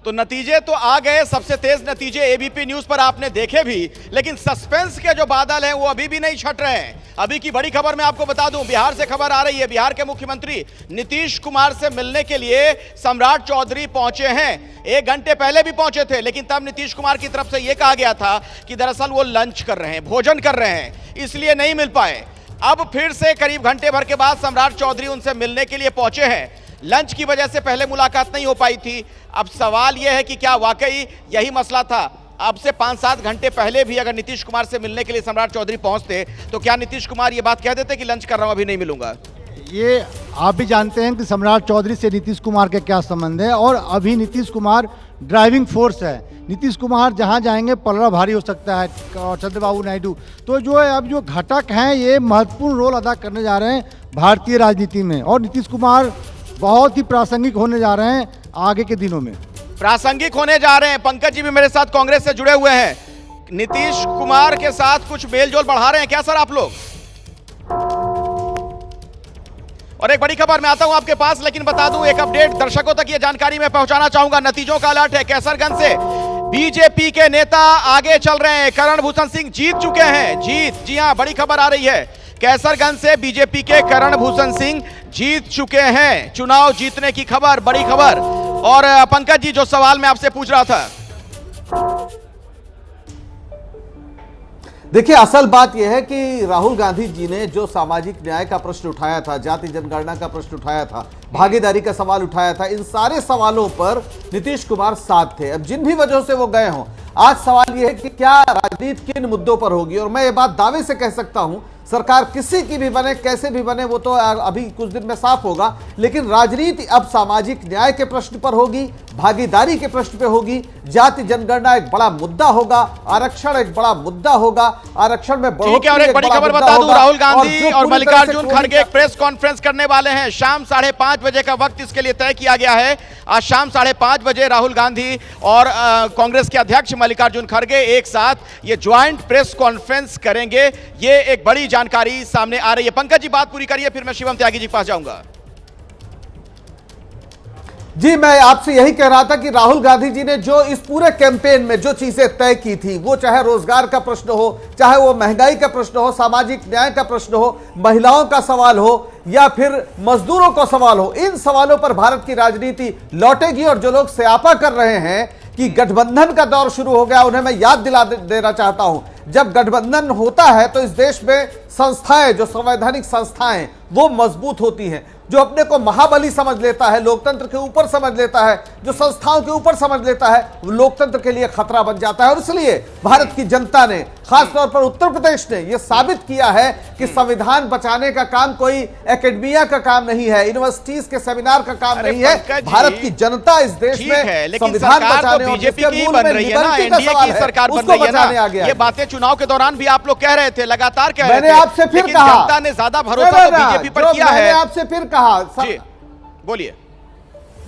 तो नतीजे तो आ गए, सबसे तेज नतीजे एबीपी न्यूज पर आपने देखे भी, लेकिन सस्पेंस के जो बादल हैं वो अभी भी नहीं छट रहे हैं। अभी की बड़ी खबर मैं आपको बता दूं, बिहार से खबर आ रही है। बिहार के मुख्यमंत्री नीतीश कुमार से मिलने के लिए सम्राट चौधरी पहुंचे हैं। 1 घंटे पहले भी पहुंचे थे, लेकिन तब नीतीश कुमार की तरफ से यह कहा गया था कि दरअसल वो लंच कर रहे हैं, भोजन कर रहे हैं, इसलिए नहीं मिल पाए। अब फिर से करीब घंटे भर के बाद सम्राट चौधरी उनसे मिलने के लिए पहुंचे हैं। लंच की वजह से पहले मुलाकात नहीं हो पाई थी। अब सवाल यह है कि क्या वाकई यही मसला था? अब से 5-7 घंटे पहले भी अगर नीतीश कुमार से मिलने के लिए सम्राट चौधरी पहुंचते तो क्या नीतीश कुमार ये बात कह देते कि लंच कर रहा हूं, अभी नहीं मिलूंगा? ये आप भी जानते हैं कि सम्राट चौधरी से नीतीश कुमार के क्या संबंध है, और अभी नीतीश कुमार ड्राइविंग फोर्स है। नीतीश कुमार जहां जाएंगे पलड़ा भारी हो सकता है। और चंद्रबाबू नायडू तो जो है, अब जो घटक हैं ये महत्वपूर्ण रोल अदा करने जा रहे हैं भारतीय राजनीति में, और नीतीश कुमार बहुत ही प्रासंगिक होने जा रहे हैं आगे के दिनों में। प्रासंगिक होने जा रहे हैं। पंकज जी भी मेरे साथ कांग्रेस से जुड़े हुए हैं। नीतीश कुमार के साथ कुछ मेलजोल बढ़ा रहे हैं क्या सर आप लोग? और एक बड़ी खबर मैं आता हूं आपके पास, लेकिन बता दूं एक अपडेट दर्शकों तक ये जानकारी मैं पहुंचाना चाहूंगा। नतीजों का अलर्ट है। कैसरगंज से बीजेपी के नेता आगे चल रहे हैं। करण भूषण सिंह जीत चुके हैं। जी हां, बड़ी खबर आ रही है। कैसरगंज से बीजेपी के करण भूषण सिंह जीत चुके हैं। चुनाव जीतने की खबर, बड़ी खबर। और पंकज जी, जो सवाल मैं आपसे पूछ रहा था, देखिए, असल बात यह है कि राहुल गांधी जी ने जो सामाजिक न्याय का प्रश्न उठाया था, जाति जनगणना का प्रश्न उठाया था, भागीदारी का सवाल उठाया था, इन सारे सवालों पर नीतीश कुमार साथ थे। अब जिन भी वजहों से वो गए हों, आज सवाल यह है कि क्या राजनीति किन मुद्दों पर होगी। और मैं ये बात दावे से कह सकता हूं, सरकार किसी की भी बने, कैसे भी बने, वो तो अभी कुछ दिन में साफ होगा, लेकिन राजनीति अब सामाजिक न्याय के प्रश्न पर होगी, भागीदारी के प्रश्न पे होगी। जाति जनगणना एक बड़ा मुद्दा होगा, आरक्षण एक बड़ा मुद्दा होगा, आरक्षण में बढ़ोतरी और एक बड़ी खबर बता दूं, राहुल गांधी और मल्लिकार्जुन खड़गे एक प्रेस कॉन्फ्रेंस करने वाले हैं। शाम 5:30 बजे का वक्त इसके लिए तय किया गया है। आज शाम 5:30 बजे राहुल गांधी और कांग्रेस के अध्यक्ष मल्लिकार्जुन खड़गे एक साथ ये ज्वाइंट प्रेस कॉन्फ्रेंस करेंगे। ये एक बड़ी जानकारी सामने आ रही है। पंकज जी बात पूरी करिए, फिर मैं शिवम त्यागी जी के पास जाऊंगा। जी, मैं आपसे यही कह रहा था कि राहुल गांधी जी ने जो इस पूरे कैंपेन में जो चीजें तय की थी, वो चाहे रोजगार का प्रश्न हो, चाहे वो महंगाई का प्रश्न हो, सामाजिक न्याय का प्रश्न हो, महिलाओं का सवाल हो, या फिर मजदूरों का सवाल हो, इन सवालों पर भारत की राजनीति लौटेगी। और जो लोग स्यापा कर रहे हैं कि गठबंधन का दौर शुरू हो गया, उन्हें मैं याद दिला देना चाहता हूं, जब गठबंधन होता है तो इस देश में संस्थाएं, जो संवैधानिक संस्थाएं, वो मजबूत होती हैं। जो अपने को महाबली समझ लेता है, लोकतंत्र के ऊपर समझ लेता है, जो संस्थाओं के ऊपर समझ लेता है, वो लोकतंत्र के लिए खतरा बन जाता है। और इसलिए भारत की जनता ने, खासतौर पर उत्तर प्रदेश ने, यह साबित किया है कि संविधान बचाने का काम कोई एकेडमिया का काम नहीं है, यूनिवर्सिटीज के सेमिनार का काम नहीं है। भारत की जनता इस देश में संविधान बचाने और बीजेपी की बन रही है ना, एनडीए की सरकार बन रही है ना। ये बातें चुनाव के दौरान भी आप लोग कह रहे थे, लगातार कह रहे थे। मैंने आपसे फिर कहा, जनता ने ज्यादा भरोसा तो बीजेपी पर किया है। मैंने आपसे फिर कहा, बोलिए।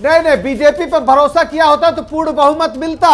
नहीं, बीजेपी पर भरोसा किया होता तो पूर्ण बहुमत मिलता।